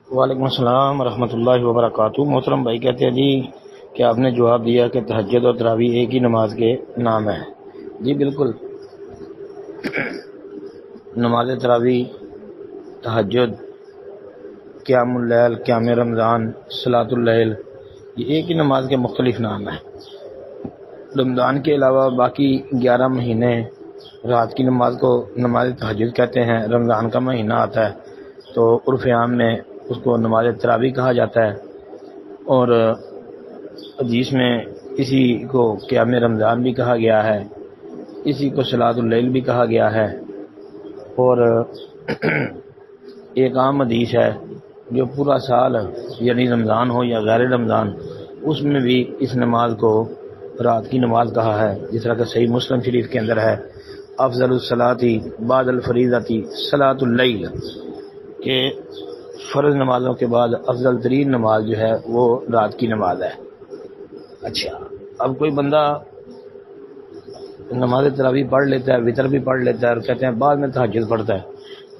وعلیکم السلام ورحمۃ اللہ وبرکاتہ۔ محترم بھائی کہتے ہیں جی کہ آپ نے جواب دیا کہ تہجد اور تراویح ایک ہی نماز کے نام ہے۔ جی بالکل، نماز تراویح، تہجد، قیام اللیل، قیام رمضان، صلاۃ اللیل، یہ ایک ہی نماز کے مختلف نام ہیں۔ رمضان کے علاوہ باقی 11 مہینے رات کی نماز کو نماز تہجد کہتے ہیں۔ رمضان کا مہینہ آتا ہے تو عرف عام میں اس کو نماز تراویح کہا جاتا ہے، اور حدیث میں اسی کو قیام رمضان بھی کہا گیا ہے، اسی کو صلاۃ اللیل بھی کہا گیا ہے۔ اور ایک عام حدیث ہے جو پورا سال یعنی رمضان ہو یا غیر رمضان، اس میں بھی اس نماز کو رات کی نماز کہا ہے، جس طرح کہ صحیح مسلم شریف کے اندر ہے افضل الصلاۃ بعد الفریضۃ صلاۃ اللیل، کہ فرض نمازوں کے بعد افضل ترین نماز جو ہے وہ رات کی نماز ہے۔ اچھا، اب کوئی بندہ نماز تراویح پڑھ لیتا ہے، وطر بھی پڑھ لیتا ہے، اور کہتے ہیں بعد میں تہجد پڑھتا ہے۔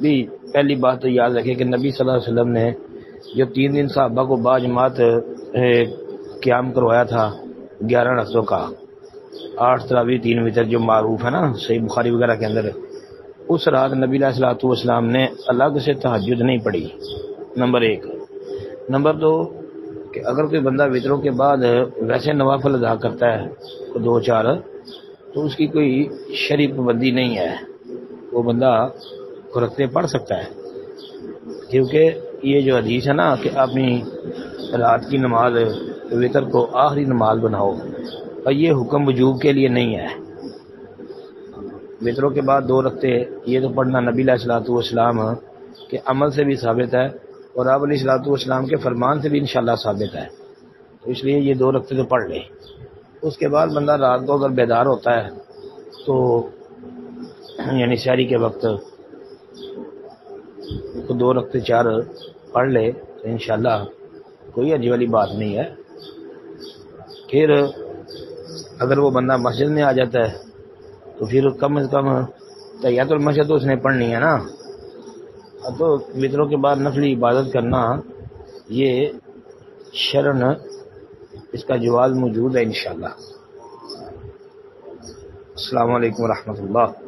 بھی پہلی بات تو یاد رکھے کہ نبی صلی اللہ علیہ وسلم نے جو 3 دن صحابہ کو باجماعت قیام کروایا تھا 11 رکعتوں کا، 8 تراویح 3 وطر، جو معروف ہے نا صحیح بخاری وغیرہ کے اندر، اس رات نبی علیہ الصلوۃ والسلام نے الگ سے تہجد نہیں پڑھی، نمبر 1۔ نمبر 2 کہ اگر کوئی بندہ وطروں کے بعد ویسے نوافل ادا کرتا ہے 2-4، تو اس کی کوئی شرعی پابندی نہیں ہے، وہ بندہ کو رکھتے پڑھ سکتا ہے، کیونکہ یہ جو حدیث ہے نا کہ اپنی رات کی نماز وطر کو آخری نماز بناؤ، اور یہ حکم وجوب کے لیے نہیں ہے۔ وطروں کے بعد 2 رکعتیں یہ تو پڑھنا نبی علیہ الصلوۃ والسلام کے عمل سے بھی ثابت ہے، اور آپ علیہ الصلوۃ والسلام کے فرمان سے بھی انشاءاللہ ثابت ہے، تو اس لیے یہ 2 رکعتیں تو پڑھ لے۔ اس کے بعد بندہ رات کو اگر بیدار ہوتا ہے تو یعنی سحری کے وقت تو 2 رکعتیں 4 پڑھ لے تو انشاءاللہ کوئی عجیب والی بات نہیں ہے۔ پھر اگر وہ بندہ مسجد میں آ جاتا ہے تو پھر کم از کم تحیۃ المسجد تو اس نے پڑھنی ہے نا، تو وطروں کے بعد نفلی عبادت کرنا یہ شرعن اس کا جواز موجود ہے انشاءاللہ۔ السلام علیکم ورحمۃ اللہ۔